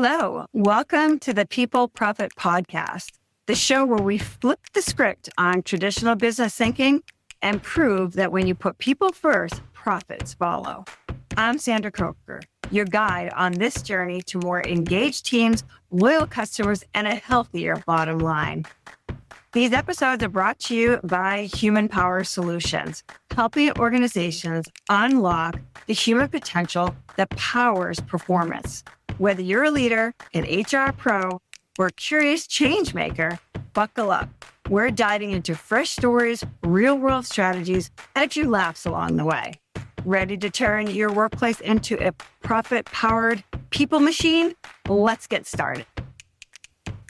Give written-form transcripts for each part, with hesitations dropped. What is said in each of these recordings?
Hello, welcome to the People Profit Podcast, the show where we flip the script on traditional business thinking and prove that when you put people first, profits follow. I'm Sandra, your guide on this journey to more engaged teams, loyal customers, and a healthier bottom line. These episodes are brought to you by Human Power Solutions, helping organizations unlock the human potential that powers performance. Whether you're a leader, an HR pro, or a curious change maker, buckle up. We're diving into fresh stories, real-world strategies, and a few laughs along the way. Ready to turn your workplace into a profit-powered people machine? Let's get started.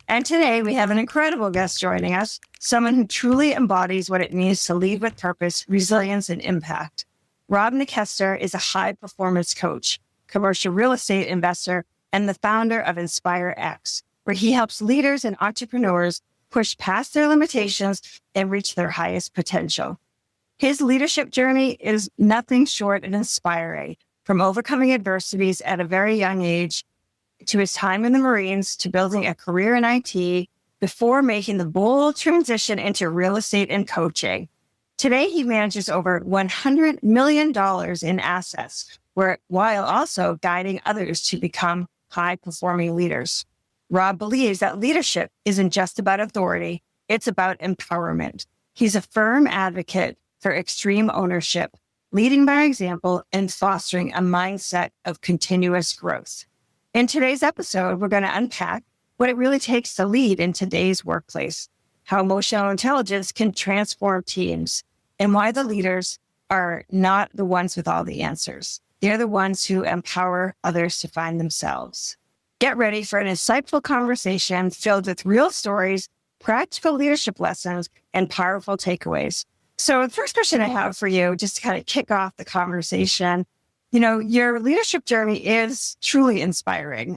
And today we have an incredible guest joining us, someone who truly embodies what it means to lead with purpose, resilience, and impact. Rob Nickester is a high-performance coach, commercial real estate investor, and the founder of InspireX, where he helps leaders and entrepreneurs push past their limitations and reach their highest potential. His leadership journey is nothing short of inspiring, from overcoming adversities at a very young age to his time in the Marines to building a career in IT before making the bold transition into real estate and coaching. Today, he manages over $100 million in assets, while also guiding others to become high-performing leaders. Rob believes that leadership isn't just about authority, it's about empowerment. He's a firm advocate for extreme ownership, leading by example and fostering a mindset of continuous growth. In today's episode, we're going to unpack what it really takes to lead in today's workplace, how emotional intelligence can transform teams, and why the leaders are not the ones with all the answers. They're the ones who empower others to find themselves. Get ready for an insightful conversation filled with real stories, practical leadership lessons, and powerful takeaways. So the first question I have for you, just to kind of kick off the conversation, your leadership journey is truly inspiring.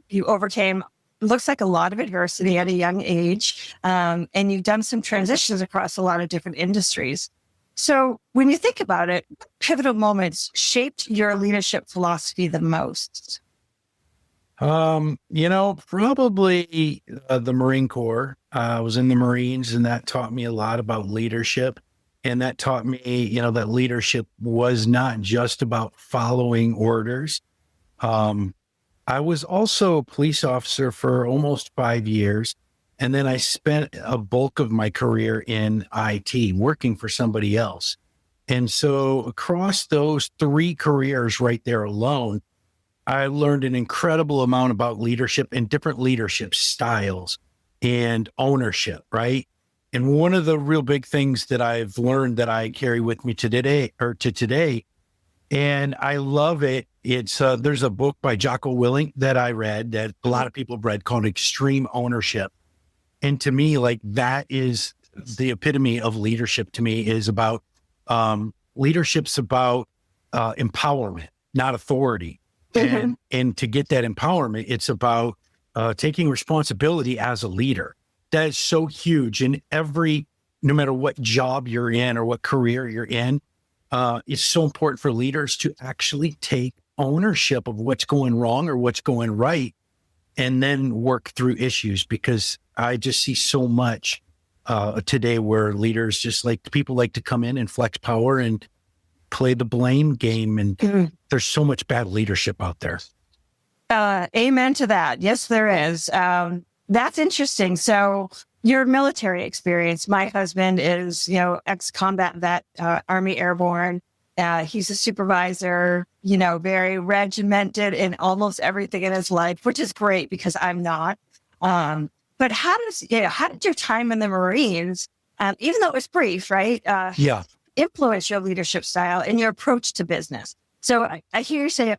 You overcame, looks like a lot of adversity at a young age, and you've done some transitions across a lot of different industries. So when you think about it, what pivotal moments shaped your leadership philosophy the most? Probably the Marine Corps. I was in the Marines, and that taught me a lot about leadership. And that taught me, that leadership was not just about following orders. I was also a police officer for almost 5 years. And then I spent a bulk of my career in IT, working for somebody else. And so across those 3 careers right there alone, I learned an incredible amount about leadership and different leadership styles and ownership, right? And one of the real big things that I've learned that I carry with me to today, and I love it. It's there's a book by Jocko Willink that I read that a lot of people have read called Extreme Ownership. And to me, like, that is the epitome of leadership. To me, is about leadership's about empowerment, not authority. Mm-hmm. And to get that empowerment, it's about taking responsibility as a leader. That is so huge in no matter what job you're in or what career you're in. It's so important for leaders to actually take ownership of what's going wrong or what's going right, and then work through issues, because I just see so much today where leaders people like to come in and flex power and play the blame game. And there's so much bad leadership out there. Amen to that. Yes, there is. That's interesting. So your military experience, my husband is, ex-combat vet, Army Airborne. He's a supervisor, very regimented in almost everything in his life, which is great because I'm not. But how did your time in the Marines, even though it was brief, right? Influence your leadership style and your approach to business? So I hear you say,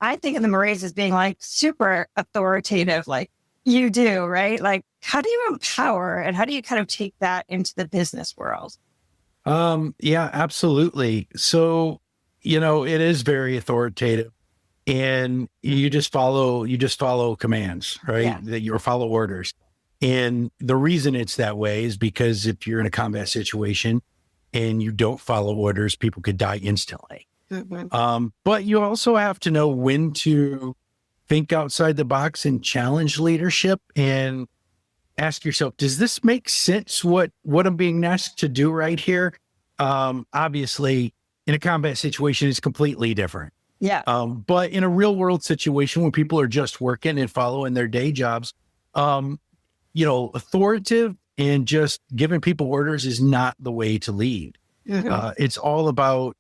I think of the Marines as being like super authoritative, like you do, right? Like, how do you empower and how do you kind of take that into the business world? Yeah, absolutely. So, it is very authoritative, and you just follow commands, right? Yeah. That you follow orders. And the reason it's that way is because if you're in a combat situation and you don't follow orders, people could die instantly. Mm-hmm. But you also have to know when to think outside the box and challenge leadership and ask yourself, does this make sense? What I'm being asked to do right here? Obviously in a combat situation, it's completely different. Yeah. But in a real world situation when people are just working and following their day jobs, authoritative and just giving people orders is not the way to lead. It's all about,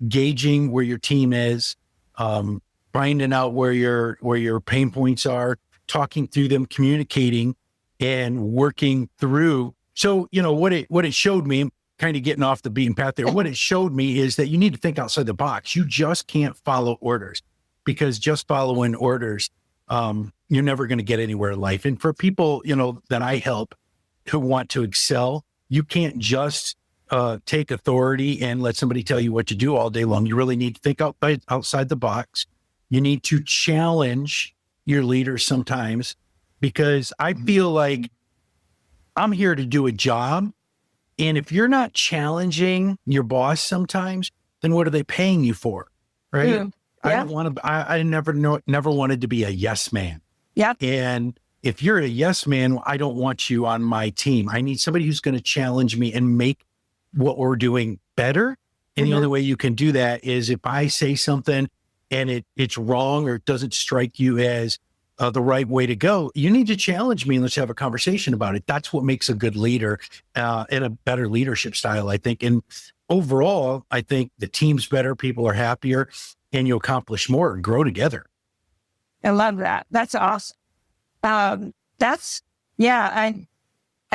gauging where your team is, finding out where your pain points are, talking through them, communicating and working through. So, what it showed me, kind of getting off the beaten path there, what it showed me is that you need to think outside the box. You just can't follow orders, because just following orders, you're never going to get anywhere in life. And for people, that I help who want to excel, you can't just take authority and let somebody tell you what to do all day long. You really need to think outside the box. You need to challenge your leaders sometimes, because I feel like I'm here to do a job. And if you're not challenging your boss sometimes, then what are they paying you for? Right. Yeah. I don't want to, I never wanted to be a yes man. Yeah. And if you're a yes man, I don't want you on my team. I need somebody who's going to challenge me and make what we're doing better. And the only way you can do that is if I say something and it's wrong or it doesn't strike you as the right way to go, you need to challenge me and let's have a conversation about it. That's what makes a good leader and a better leadership style, I think. And overall, I think the team's better, people are happier, and you accomplish more and grow together. I love that. That's awesome. I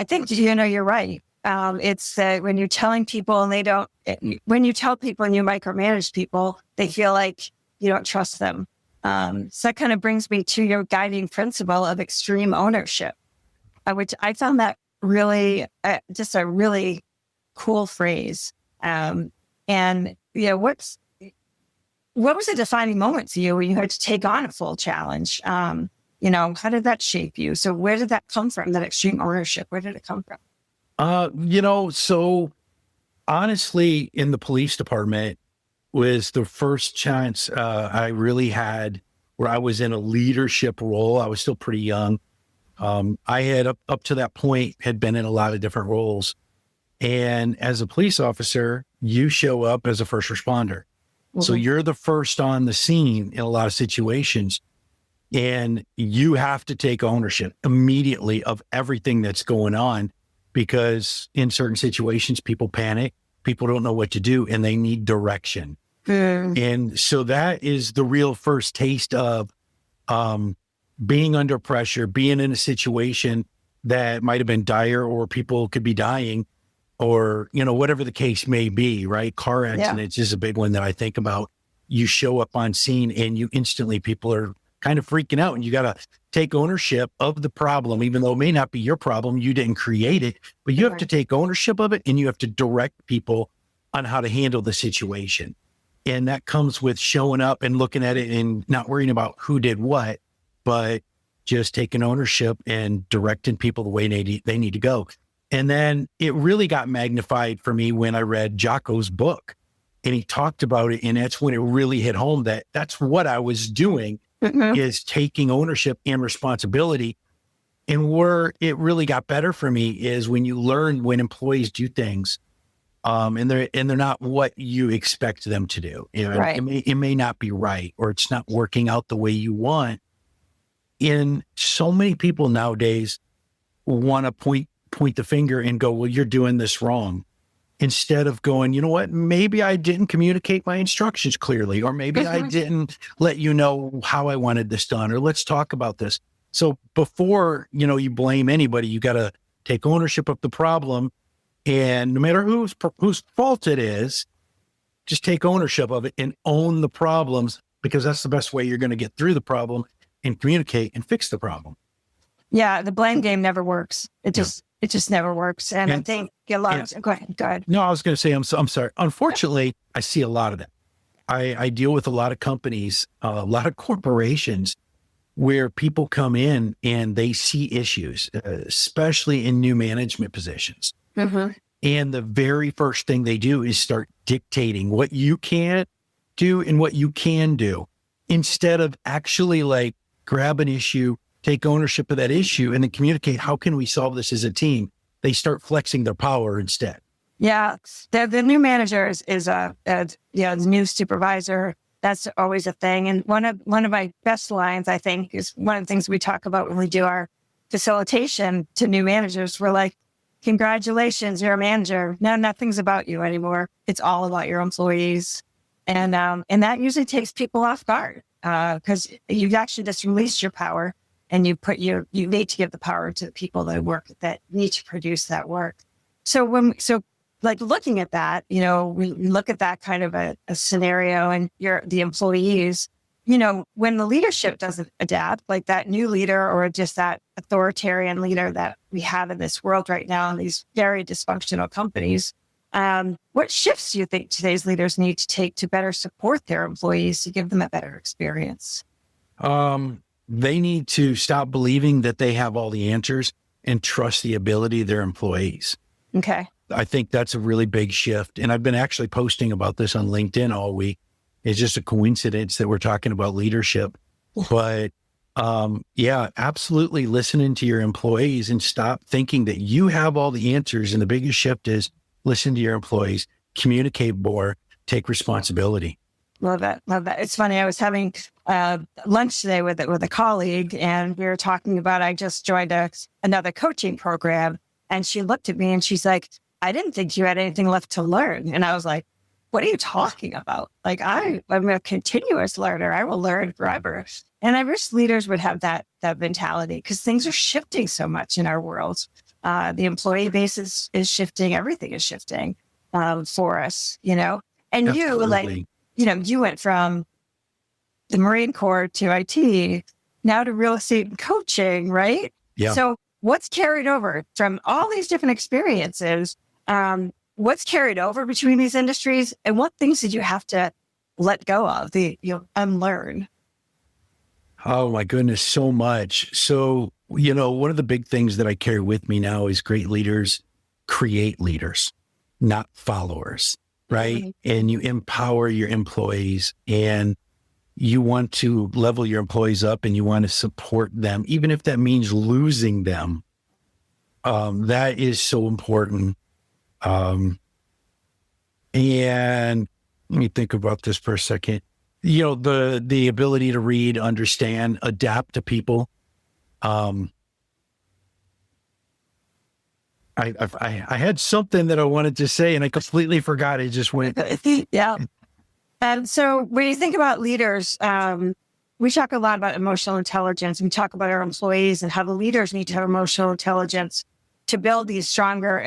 think, you're right. It's when you're telling people and when you tell people and you micromanage people, they feel like you don't trust them. So that kind of brings me to your guiding principle of extreme ownership, which I found that really, just a really cool phrase. What was a defining moment to you when you had to take on a full challenge? How did that shape you? So where did that come from, that extreme ownership? Where did it come from? So honestly, in the police department was the first chance I really had where I was in a leadership role. I was still pretty young. I had up to that point had been in a lot of different roles. And as a police officer, you show up as a first responder. So you're the first on the scene in a lot of situations, and you have to take ownership immediately of everything that's going on, because in certain situations, people panic, people don't know what to do, and they need direction. And so that is the real first taste of being under pressure, being in a situation that might have been dire or people could be dying, or, whatever the case may be, right? Car accidents is a big one that I think about. You show up on scene and you instantly, people are kind of freaking out, and you got to take ownership of the problem, even though it may not be your problem. You didn't create it, but you have to take ownership of it, and you have to direct people on how to handle the situation. And that comes with showing up and looking at it and not worrying about who did what, but just taking ownership and directing people the way they need to go. And then it really got magnified for me when I read Jocko's book, and he talked about it. And that's when it really hit home that that's what I was doing, is taking ownership and responsibility. And where it really got better for me is when you learn when employees do things, and they're not what you expect them to do. Right. It may not be right, or it's not working out the way you want. And so many people nowadays want to point the finger and go, well, you're doing this wrong, instead of going, you know what, maybe I didn't communicate my instructions clearly, or maybe I didn't let you know how I wanted this done, or let's talk about this. So before, you blame anybody, you got to take ownership of the problem. And no matter whose fault it is, just take ownership of it and own the problems, because that's the best way you're going to get through the problem and communicate and fix the problem. Yeah. The blame game never works. It just never works. And I think go ahead. No, I was going to say, I'm sorry. Unfortunately, I see a lot of that. I deal with a lot of companies, a lot of corporations, where people come in and they see issues, especially in new management positions. And the very first thing they do is start dictating what you can't do and what you can do. instead of actually like grab an issue, take ownership of that issue, and then communicate, how can we solve this as a team? They start flexing their power instead. Yeah. The new manager is the new supervisor. That's always a thing. And one of my best lines, I think, is one of the things we talk about when we do our facilitation to new managers. We're like, congratulations, you're a manager. Now nothing's about you anymore. It's all about your employees. And that usually takes people off guard because you've actually just released your power, and you need to give the power to the people that need to produce that work. So like looking at that, we look at that kind of a scenario, and the employees, when the leadership doesn't adapt, like that new leader or just that authoritarian leader that we have in this world right now in these very dysfunctional companies, what shifts do you think today's leaders need to take to better support their employees to give them a better experience? They need to stop believing that they have all the answers and trust the ability of their employees. Okay. I think that's a really big shift. And I've been actually posting about this on LinkedIn all week. It's just a coincidence that we're talking about leadership. But absolutely listening to your employees and stop thinking that you have all the answers. And the biggest shift is listen to your employees, communicate more, take responsibility. Love that. It's funny. I was having lunch today with a colleague, and we were talking about, I just joined another coaching program, and she looked at me and she's like, I didn't think you had anything left to learn. And I was like, what are you talking about? Like, I'm a continuous learner. I will learn forever. And I wish leaders would have that mentality, because things are shifting so much in our world. The employee base is shifting. Everything is shifting for us, And Absolutely. you went from the Marine Corps to IT, now to real estate and coaching, right? Yeah. So what's carried over from all these different experiences? What's carried over between these industries, and what things did you have to let go of, unlearn? Oh my goodness, so much. So, one of the big things that I carry with me now is great leaders create leaders, not followers, right? Mm-hmm. And you empower your employees, and you want to level your employees up, and you want to support them, even if that means losing them. That is so important. And let me think about this for a second. The ability to read, understand, adapt to people. I had something that I wanted to say and I completely forgot. It just went. Yeah. And so when you think about leaders, we talk a lot about emotional intelligence. We talk about our employees and how the leaders need to have emotional intelligence to build these stronger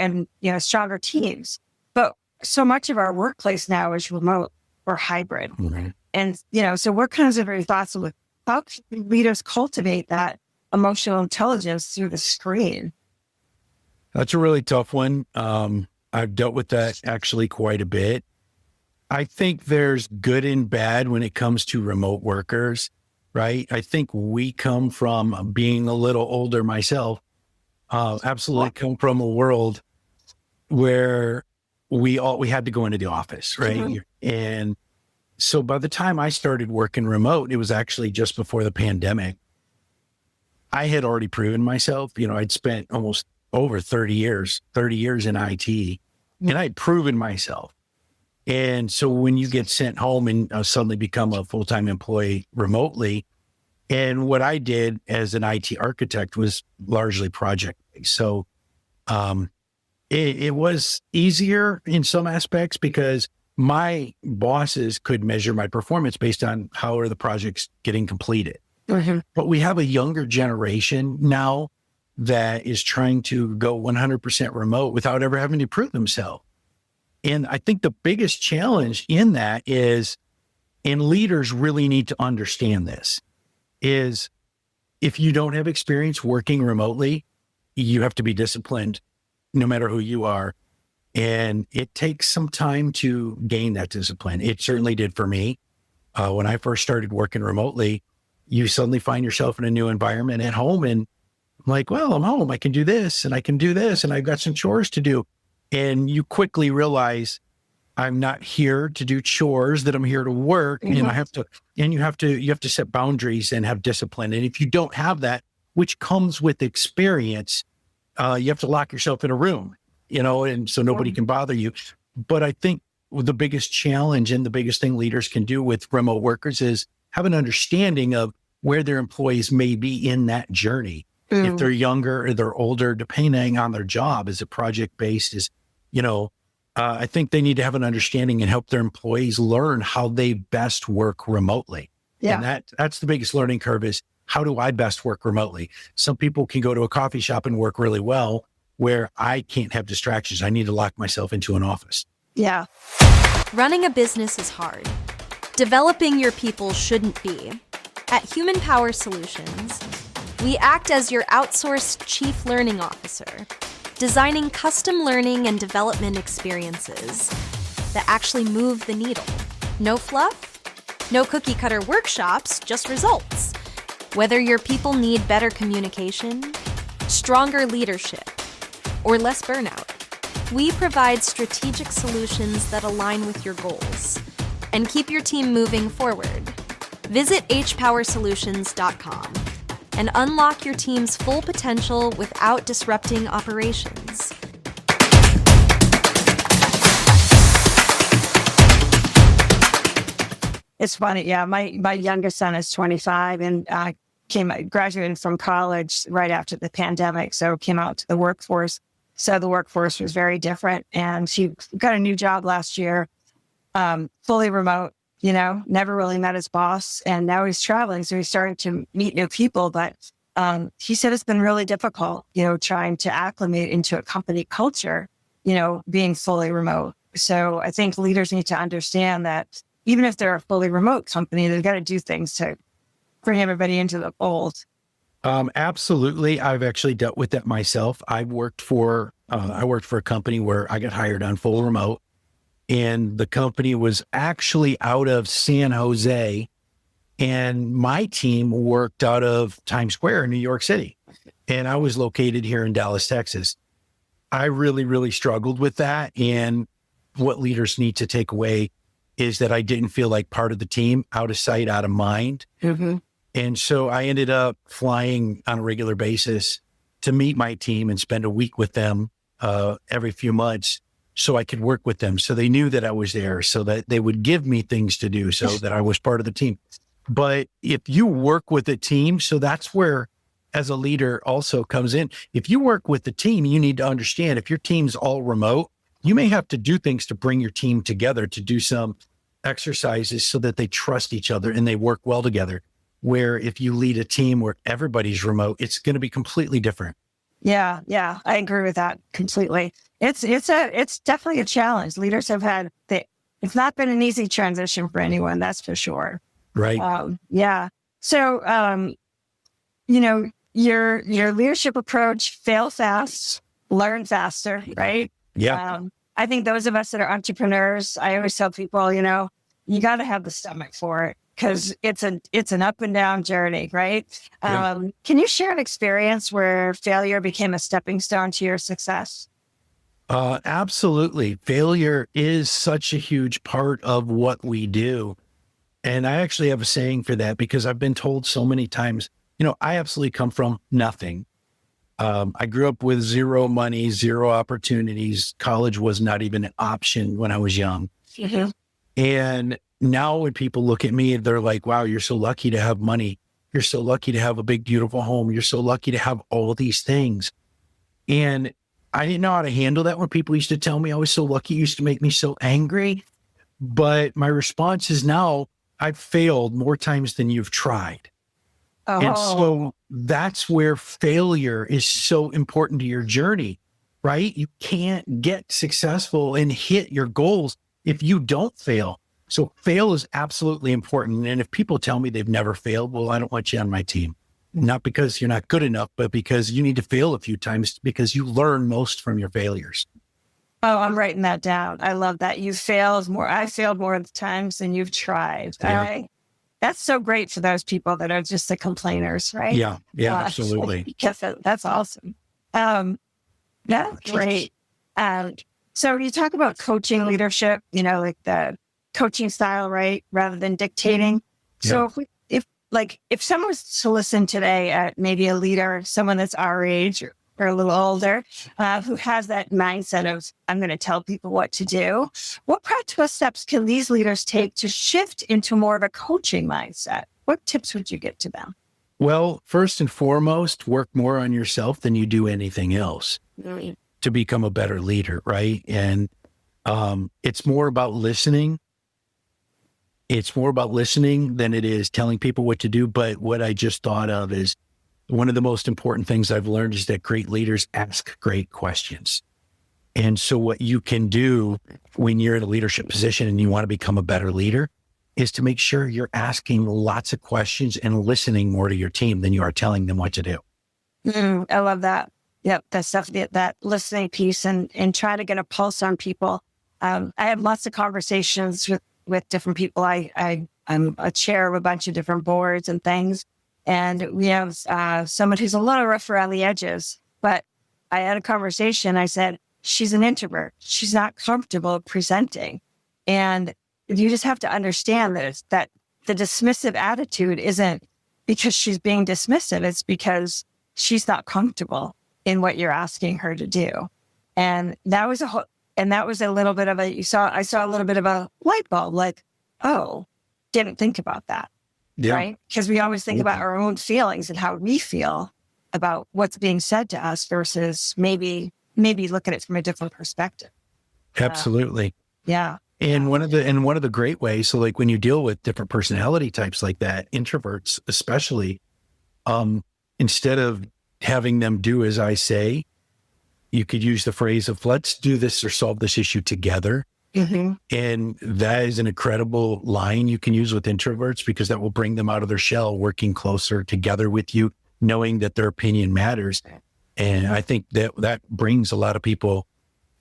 teams. But so much of our workplace now is remote or hybrid. Mm-hmm. And, so what kinds of your thoughts with how can leaders cultivate that emotional intelligence through the screen? That's a really tough one. I've dealt with that actually quite a bit. I think there's good and bad when it comes to remote workers, right? I think we come from being a little older myself, absolutely come from a world where we had to go into the office, right? Mm-hmm. And so by the time I started working remote, it was actually just before the pandemic. I had already proven myself. I'd spent almost over 30 years in IT, and I'd proven myself. And so when you get sent home and suddenly become a full-time employee remotely, and what I did as an IT architect was largely project-based. So it was easier in some aspects because my bosses could measure my performance based on how are the projects getting completed. Mm-hmm. But we have a younger generation now that is trying to go 100% remote without ever having to prove themselves. And I think the biggest challenge in that is, and leaders really need to understand this, is if you don't have experience working remotely, you have to be disciplined no matter who you are. And it takes some time to gain that discipline. It certainly did for me. When I first started working remotely, you suddenly find yourself in a new environment at home, and I'm like, well, I'm home. I can do this and I can do this, and I've got some chores to do. And you quickly realize I'm not here to do chores, that I'm here to work. Mm-hmm. And I have to and you have to set boundaries and have discipline. And if you don't have that, which comes with experience, you have to lock yourself in a room, and so nobody can bother you. But I think the biggest challenge and the biggest thing leaders can do with remote workers is have an understanding of where their employees may be in that journey. If they're younger or they're older, depending on their job, is it project-based, I think they need to have an understanding and help their employees learn how they best work remotely. Yeah. And that's the biggest learning curve is, how do I best work remotely? Some people can go to a coffee shop and work really well, where I can't have distractions. I need to lock myself into an office. Yeah. Running a business is hard. Developing your people shouldn't be. At Human Power Solutions, we act as your outsourced chief learning officer, designing custom learning and development experiences that actually move the needle. No fluff, no cookie cutter workshops, just results. Whether your people need better communication, stronger leadership, or less burnout, we provide strategic solutions that align with your goals and keep your team moving forward. Visit hpowersolutions.com and unlock your team's full potential without disrupting operations. It's funny. Yeah. My youngest son is 25 and graduated from college right after the pandemic. So came out to the workforce. So the workforce was very different. And she got a new job last year, fully remote, never really met his boss. And now he's traveling. So he's starting to meet new people. But he said it's been really difficult, trying to acclimate into a company culture, being fully remote. So I think leaders need to understand that even if they're a fully remote company, they've got to do things to bring everybody into the fold. Absolutely. I've actually dealt with that myself. I worked for a company where I got hired on full remote, and the company was actually out of San Jose, and my team worked out of Times Square in New York City, and I was located here in Dallas, Texas. I really, really struggled with that. And what leaders need to take away is that I didn't feel like part of the team, out of sight, out of mind. Mm-hmm. And so I ended up flying on a regular basis to meet my team and spend a week with them every few months so I could work with them. So they knew that I was there, so that they would give me things to do so that I was part of the team. But if you work with a team, so that's where, as a leader, also comes in. If you work with the team, you need to understand if your team's all remote, you may have to do things to bring your team together, to do some exercises so that they trust each other and they work well together. Where if you lead a team where everybody's remote, it's going to be completely different. Yeah, I agree with that completely. It's definitely a challenge. Leaders have had it's not been an easy transition for anyone, that's for sure. Right. Yeah. So your leadership approach: fail fast, learn faster, right? Yeah. I think those of us that are entrepreneurs, I always tell people, you got to have the stomach for it, because it's an up and down journey, right? Yeah. Can you share an experience where failure became a stepping stone to your success? Absolutely. Failure is such a huge part of what we do. And I actually have a saying for that, because I've been told so many times, I absolutely come from nothing. I grew up with zero money, zero opportunities. College was not even an option when I was young. Mm-hmm. And now when people look at me, they're like, wow, you're so lucky to have money. You're so lucky to have a big, beautiful home. You're so lucky to have all these things. And I didn't know how to handle that when people used to tell me I was so lucky. It used to make me so angry. But my response is now, I've failed more times than you've tried. Oh. And so that's where failure is so important to your journey, right? You can't get successful and hit your goals if you don't fail. So fail is absolutely important. And if people tell me they've never failed, well, I don't want you on my team. Not because you're not good enough, but because you need to fail a few times, because you learn most from your failures. Oh, I'm writing that down. I love that. I failed more times than you've tried. Yeah. That's so great for those people that are just the complainers, right? Yeah, absolutely. That's awesome. That's great. So you talk about coaching leadership, like the coaching style, right? Rather than dictating. So if someone was to listen today at maybe a leader, someone that's our age or a little older, who has that mindset of, I'm going to tell people what to do, what practical steps can these leaders take to shift into more of a coaching mindset? What tips would you give to them? Well, first and foremost, work more on yourself than you do anything else to become a better leader, right? And it's more about listening. It's more about listening than it is telling people what to do. But what I just thought of is one of the most important things I've learned is that great leaders ask great questions. And so what you can do when you're in a leadership position and you want to become a better leader is to make sure you're asking lots of questions and listening more to your team than you are telling them what to do. I love that. Yep. That's definitely that listening piece and try to get a pulse on people. I have lots of conversations with different people. I'm a chair of a bunch of different boards and things. And we have someone who's a little rough around the edges, but I had a conversation. I said, she's an introvert. She's not comfortable presenting. And you just have to understand that the dismissive attitude isn't because she's being dismissive. It's because she's not comfortable in what you're asking her to do. And that was a little bit of I saw a little bit of a light bulb, like, oh, didn't think about that. Yeah. Right? Because we always think about our own feelings and how we feel about what's being said to us versus maybe look at it from a different perspective. Absolutely. Yeah. And one of the great ways, so like when you deal with different personality types like that, introverts especially, instead of having them do as I say, you could use the phrase of let's do this or solve this issue together. Mm-hmm. And that is an incredible line you can use with introverts because that will bring them out of their shell, working closer together with you, knowing that their opinion matters. And I think that brings a lot of people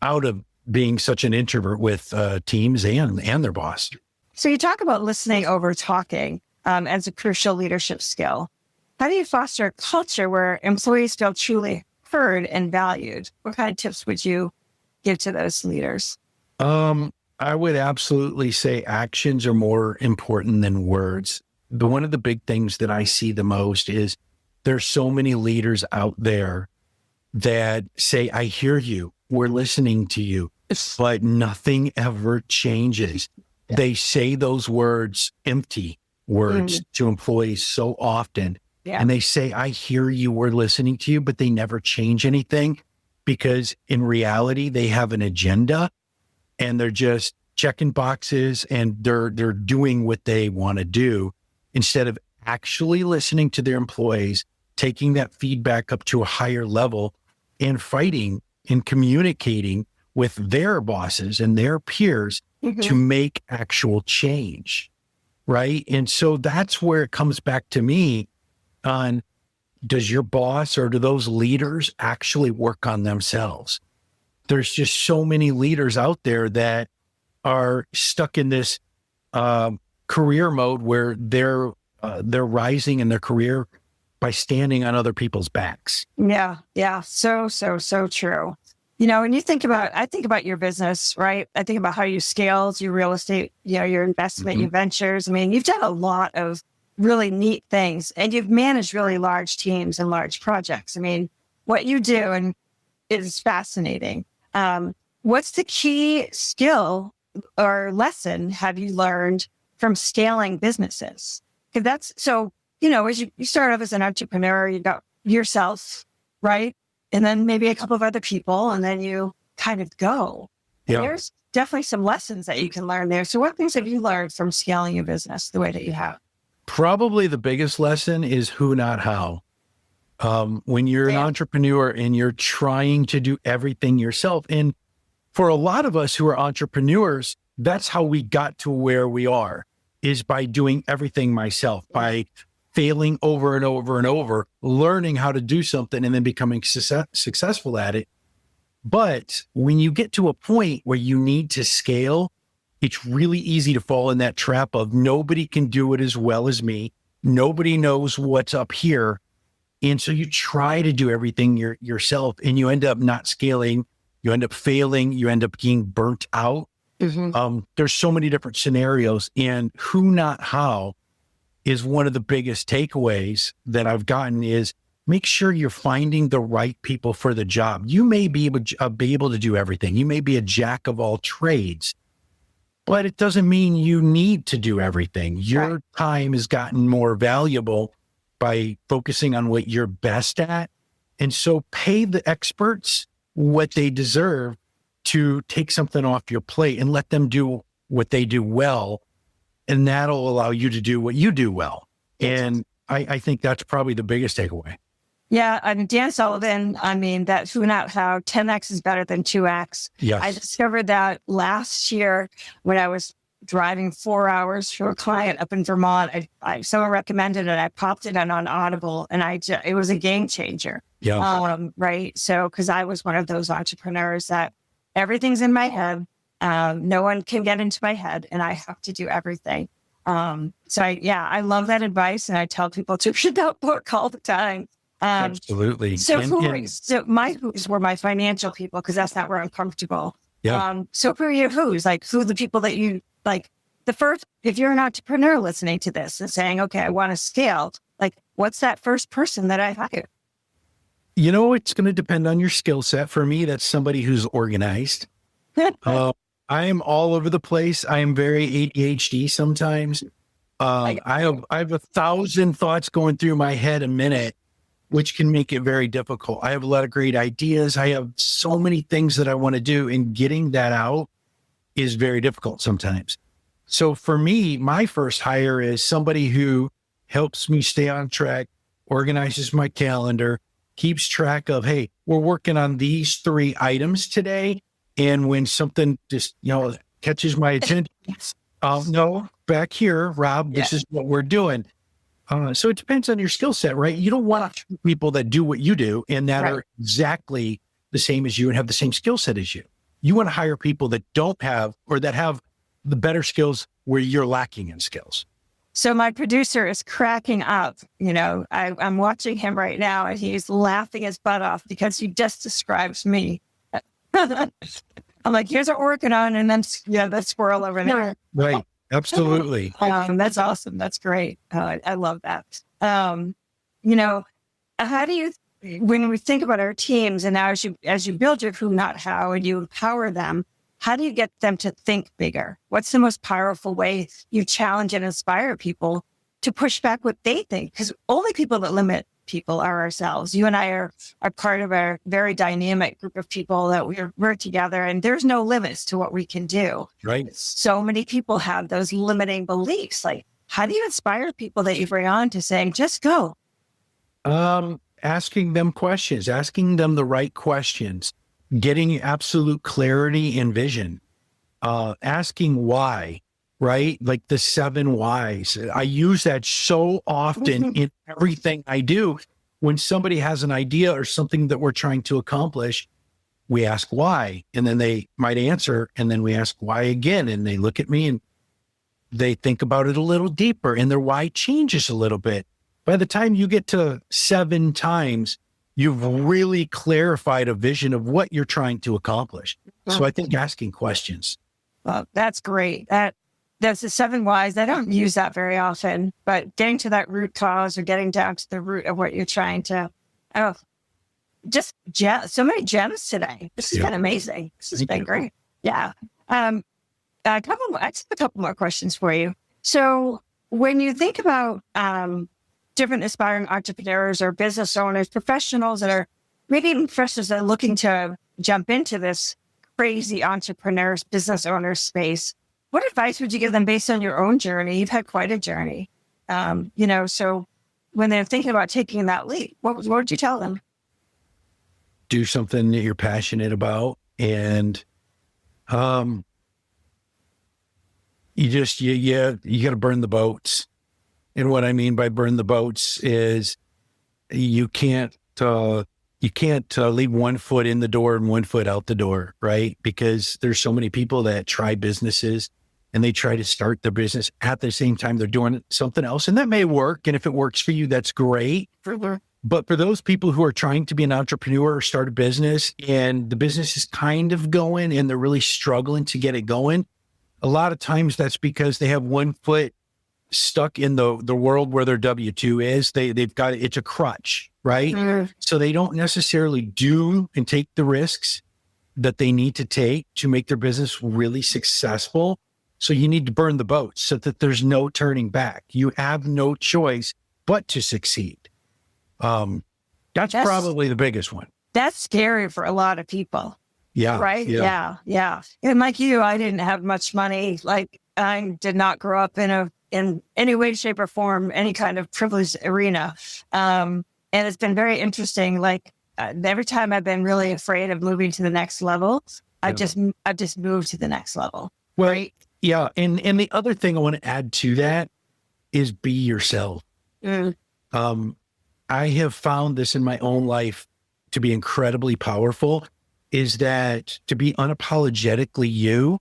out of being such an introvert with teams and their boss. So you talk about listening over talking as a crucial leadership skill. How do you foster a culture where employees feel truly heard and valued? What kind of tips would you give to those leaders? I would absolutely say actions are more important than words. One of the big things that I see the most is there's so many leaders out there that say, I hear you, we're listening to you, but nothing ever changes. Yeah. They say those words, empty words to employees so often. Yeah. And they say, I hear you, we're listening to you, but they never change anything because in reality, they have an agenda and they're just checking boxes and they're doing what they want to do instead of actually listening to their employees, taking that feedback up to a higher level and fighting and communicating with their bosses and their peers to make actual change, right? And so that's where it comes back to me on, does your boss or do those leaders actually work on themselves? There's just so many leaders out there that are stuck in this career mode where they're rising in their career by standing on other people's backs. Yeah. So true. You know, when I think about your business, right? I think about how you scaled your real estate, your investment, your ventures. I mean, you've done a lot of really neat things and you've managed really large teams and large projects. I mean, what you do is fascinating. What's the key skill or lesson have you learned from scaling businesses? Because that's so, as you start off as an entrepreneur, you got yourself, right? And then maybe a couple of other people, and then you kind of go. Yeah. There's definitely some lessons that you can learn there. So what things have you learned from scaling your business the way that you have? Probably the biggest lesson is who, not how. When you're an entrepreneur and you're trying to do everything yourself. And for a lot of us who are entrepreneurs, that's how we got to where we are, is by doing everything myself, by failing over and over and over, learning how to do something and then becoming successful at it. But when you get to a point where you need to scale, it's really easy to fall in that trap of nobody can do it as well as me. Nobody knows what's up here. And so you try to do everything yourself and you end up not scaling, you end up failing, you end up being burnt out. There's so many different scenarios, and who, not how, is one of the biggest takeaways that I've gotten is make sure you're finding the right people for the job. You may be able to do everything. You may be a jack of all trades, but it doesn't mean you need to do everything. Your time has gotten more valuable by focusing on what you're best at. And so pay the experts what they deserve to take something off your plate and let them do what they do well. And that'll allow you to do what you do well. And I think that's probably the biggest takeaway. Yeah. And Dan Sullivan, I mean, that who, not how 10X is better than 2X. Yes. I discovered that last year when I was driving 4 hours for a client up in Vermont. Someone recommended it. I popped it in on Audible and it was a game changer. Yeah. Right. So, cause I was one of those entrepreneurs that everything's in my head. No one can get into my head and I have to do everything. I love that advice. And I tell people to read that book all the time. Absolutely. So my who's were my financial people, because that's not where I'm comfortable. Yeah. So who are your who's? Like, who are the people that you like? The first, if you're an entrepreneur listening to this and saying, okay, I want to scale, like, what's that first person that I hire? You know, it's going to depend on your skill set. For me, that's somebody who's organized. I am all over the place. I am very ADHD sometimes. I have 1,000 thoughts going through my head a minute, which can make it very difficult. I have a lot of great ideas. I have so many things that I want to do, and getting that out is very difficult sometimes. So for me, my first hire is somebody who helps me stay on track, organizes my calendar, keeps track of, hey, we're working on these 3 items today. And when something just, catches my attention, no, back here, Rob, this is what we're doing. So it depends on your skill set, right? You don't want people that do what you do and that are exactly the same as you and have the same skill set as you. You want to hire people that don't have, or that have the better skills where you're lacking in skills. So my producer is cracking up. I'm watching him right now and he's laughing his butt off because he just describes me. I'm like, here's what we're working on. And then, that squirrel over there. Right. Absolutely. That's awesome. That's great. I love that. How do you, when we think about our teams and now as you build your who, not how, and you empower them, how do you get them to think bigger? What's the most powerful way you challenge and inspire people to push back what they think? Because only people that limit people are ourselves. You and I are part of a very dynamic group of people that we're together, and there's no limits to what we can do. Right. So many people have those limiting beliefs. Like, how do you inspire people that you bring on to saying, just go? Asking them questions, asking them the right questions, getting absolute clarity and vision, asking why, right? Like the 7 whys. I use that so often in everything I do. When somebody has an idea or something that we're trying to accomplish, we ask why, and then they might answer, and then we ask why again, and they look at me and they think about it a little deeper, and their why changes a little bit. By the time you get to 7 times, you've really clarified a vision of what you're trying to accomplish. So I think asking questions. Well, that's great. That's the 7 whys. I don't use that very often, but getting to that root cause or getting down to the root of what you're trying to, so many gems today. This has been amazing. This has been great. Yeah. I just have a couple more questions for you. So when you think about different aspiring entrepreneurs or business owners, professionals that are, maybe even professionals that are looking to jump into this crazy entrepreneurs, business owner space, what advice would you give them based on your own journey? You've had quite a journey. So when they're thinking about taking that leap, what would you tell them? Do something that you're passionate about, and you got to burn the boats. And what I mean by burn the boats is you can't leave one foot in the door and one foot out the door, right? Because there's so many people that try businesses and they try to start their business at the same time they're doing something else. And that may work. And if it works for you, that's great. But for those people who are trying to be an entrepreneur or start a business and the business is kind of going and they're really struggling to get it going, a lot of times that's because they have one foot stuck in the world where their W-2 is. They've got, it's a crutch, right? So they don't necessarily do and take the risks that they need to take to make their business really successful. So you need to burn the boats so that there's no turning back. You have no choice but to succeed. That's probably the biggest one. That's scary for a lot of people. Yeah. Right? Yeah. And like you, I didn't have much money. Like I did not grow up in any way, shape, or form, any kind of privileged arena. And it's been very interesting. Like every time I've been really afraid of moving to the next level, I've just moved to the next level. Well, right? Yeah. And the other thing I want to add to that is be yourself. I have found this in my own life to be incredibly powerful, is that to be unapologetically you,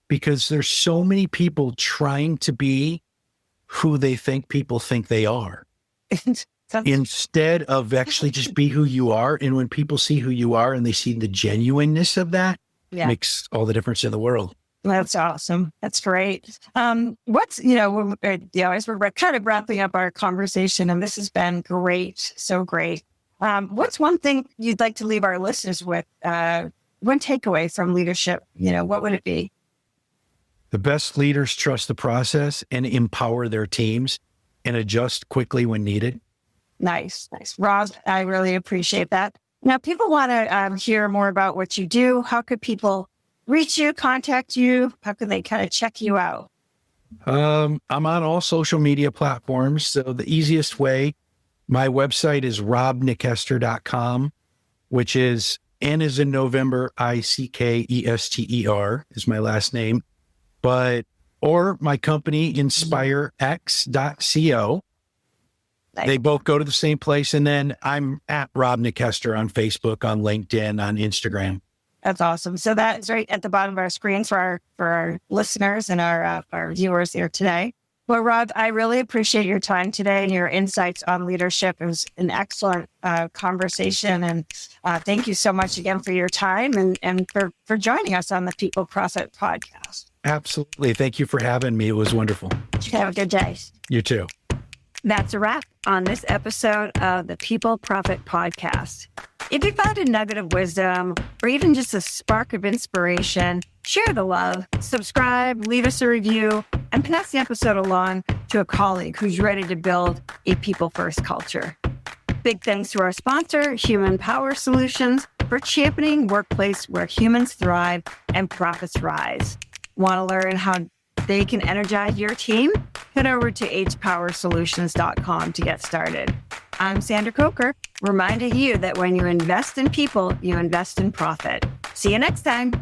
because there's so many people trying to be who they think people think they are instead of actually just be who you are. And when people see who you are and they see the genuineness of that, makes all the difference in the world. That's awesome. That's great. As we're kind of wrapping up our conversation, and this has been great. So great. What's one thing you'd like to leave our listeners with? One takeaway from leadership, what would it be? The best leaders trust the process and empower their teams and adjust quickly when needed. Nice. Rob, I really appreciate that. Now, people want to hear more about what you do. How could people reach you, contact you? How can they kind of check you out? I'm on all social media platforms. So the easiest way, my website is robnickester.com, which is N as in November, Ickester is my last name. Or my company, inspirex.co. Nice. They both go to the same place. And then I'm at Rob Nickester on Facebook, on LinkedIn, on Instagram. That's awesome. So that is right at the bottom of our screen for our listeners and our viewers here today. Well, Rob, I really appreciate your time today and your insights on leadership. It was an excellent conversation. And thank you so much again for your time and for joining us on the People Profit Podcast. Absolutely. Thank you for having me. It was wonderful. Have a good day. You too. That's a wrap on this episode of the People Profit Podcast. If you found a nugget of wisdom or even just a spark of inspiration, share the love, subscribe, leave us a review, and pass the episode along to a colleague who's ready to build a people-first culture. Big thanks to our sponsor, Human Power Solutions, for championing workplace where humans thrive and profits rise. Want to learn how they can energize your team? Head over to hpowersolutions.com to get started. I'm Sandra Coker, reminding you that when you invest in people, you invest in profit. See you next time.